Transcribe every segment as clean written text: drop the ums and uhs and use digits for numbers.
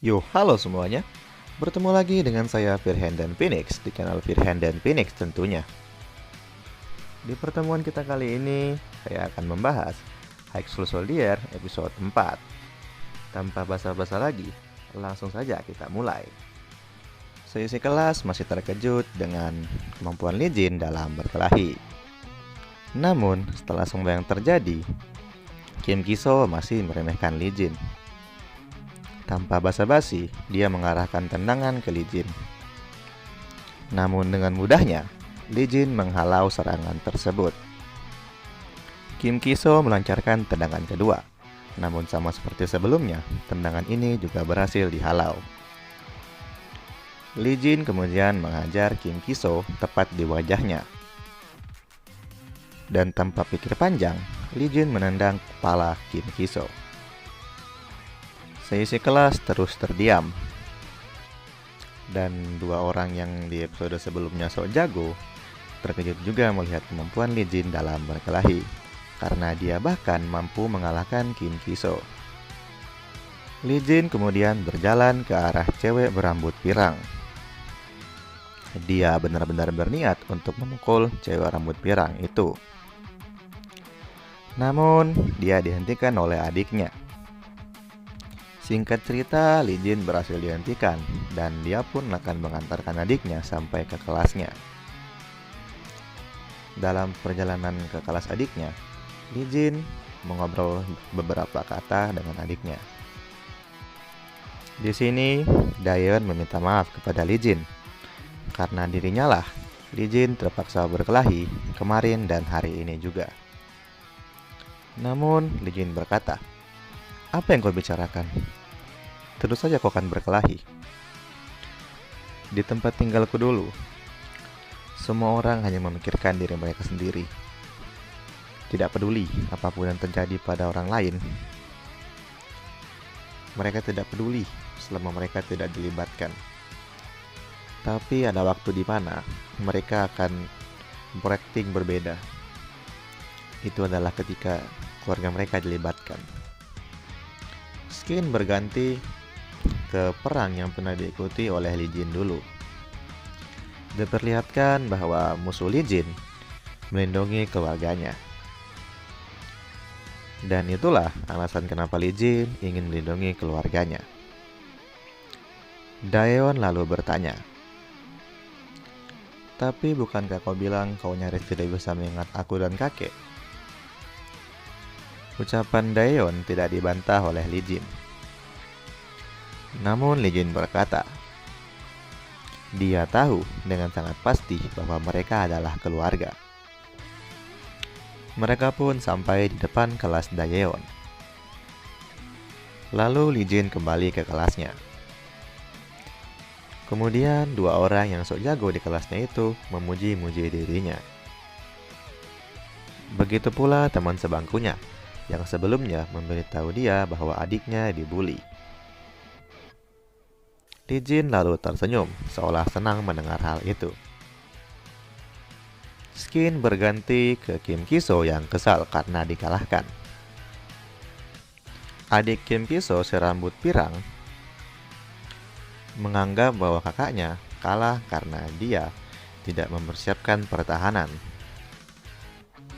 Yo, halo semuanya. Bertemu lagi dengan saya Firhan dan Phoenix di channel Firhan dan Phoenix tentunya. Di pertemuan kita kali ini, saya akan membahas High School Soldier episode 4. Tanpa basa-basa lagi, langsung saja kita mulai. Seisi kelas masih terkejut dengan kemampuan Lee Jin dalam berkelahi. Namun, setelah semua yang terjadi, Kim Kiso masih meremehkan Lee Jin. Tanpa basa-basi, dia mengarahkan tendangan ke Lee Jin. Namun dengan mudahnya, Lee Jin menghalau serangan tersebut. Kim Kiso melancarkan tendangan kedua. Namun sama seperti sebelumnya, tendangan ini juga berhasil dihalau. Lee Jin kemudian menghajar Kim Kiso tepat di wajahnya. Dan tanpa pikir panjang, Lee Jin menendang kepala Kim Kiso. Seisi kelas terus terdiam. Dan dua orang yang di episode sebelumnya sok jago terkejut juga melihat kemampuan Lee Jin dalam berkelahi, karena dia bahkan mampu mengalahkan Kim Kiso. Lee Jin kemudian berjalan ke arah cewek berambut pirang. Dia benar-benar berniat untuk memukul cewek rambut pirang itu. Namun, dia dihentikan oleh adiknya. Singkat cerita, Lee Jin berhasil dihentikan dan dia pun akan mengantarkan adiknya sampai ke kelasnya. Dalam perjalanan ke kelas adiknya, Lee Jin mengobrol beberapa kata dengan adiknya. Di sini, Daeyeon meminta maaf kepada Lee Jin karena dirinya lah Lee Jin terpaksa berkelahi kemarin dan hari ini juga. Namun, Lee Jin berkata, "Apa yang kau bicarakan? Tentu saja kau akan berkelahi. Di tempat tinggalku dulu, semua orang hanya memikirkan diri mereka sendiri. Tidak peduli apapun yang terjadi pada orang lain. Mereka tidak peduli selama mereka tidak dilibatkan. Tapi ada waktu di mana mereka akan berakting berbeda. Itu adalah ketika keluarga mereka dilibatkan." Skin berganti ke perang yang pernah diikuti oleh Lee Jin dulu. Diperlihatkan bahwa musuh Lee Jin melindungi keluarganya. Dan itulah alasan kenapa Lee Jin ingin melindungi keluarganya. Daeyeon lalu bertanya, "Tapi bukankah kau bilang kau nyaris tidak bisa mengingat aku dan kakek?" Ucapan Daeyeon tidak dibantah oleh Lee Jin. Namun Lee Jin berkata, dia tahu dengan sangat pasti bahwa mereka adalah keluarga. Mereka pun sampai di depan kelas Daeyeon. Lalu Lee Jin kembali ke kelasnya. Kemudian dua orang yang sok jago di kelasnya itu memuji-muji dirinya. Begitu pula teman sebangkunya yang sebelumnya memberitahu dia bahwa adiknya dibully. Lee Jin lalu tersenyum, seolah senang mendengar hal itu. Skin berganti ke Kim Kiso yang kesal karena dikalahkan. Adik Kim Kiso, si rambut pirang, menganggap bahwa kakaknya kalah karena dia tidak mempersiapkan pertahanan.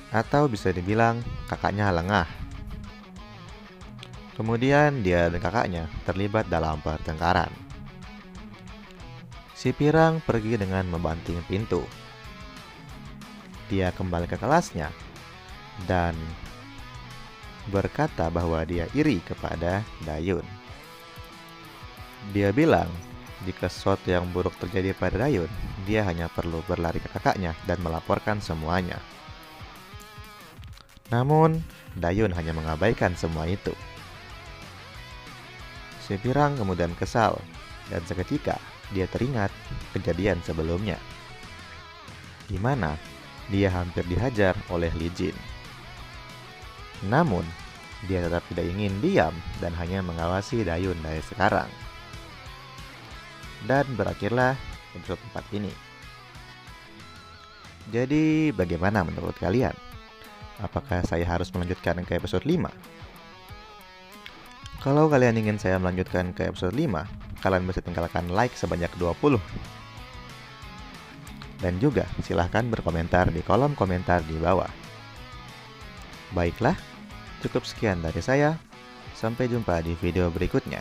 Atau bisa dibilang kakaknya lengah. Kemudian dia dan kakaknya terlibat dalam pertengkaran. Si pirang pergi dengan membanting pintu. Dia kembali ke kelasnya dan berkata bahwa dia iri kepada Daeyeon. Dia bilang jika sesuatu yang buruk terjadi pada Daeyeon, dia hanya perlu berlari ke kakaknya dan melaporkan semuanya. Namun, Daeyeon hanya mengabaikan semua itu. Si pirang kemudian kesal dan seketika dia teringat kejadian sebelumnya, di mana dia hampir dihajar oleh Lee Jin. Namun, dia tetap tidak ingin diam dan hanya mengawasi Daeyeon dari sekarang. Dan berakhirlah episode 4 ini. Jadi, bagaimana menurut kalian? Apakah saya harus melanjutkan ke episode 5? Kalau kalian ingin saya melanjutkan ke episode 5, kalian bisa tinggalkan like sebanyak 20. Dan juga silahkan berkomentar di kolom komentar di bawah. Baiklah, cukup sekian dari saya. Sampai jumpa di video berikutnya.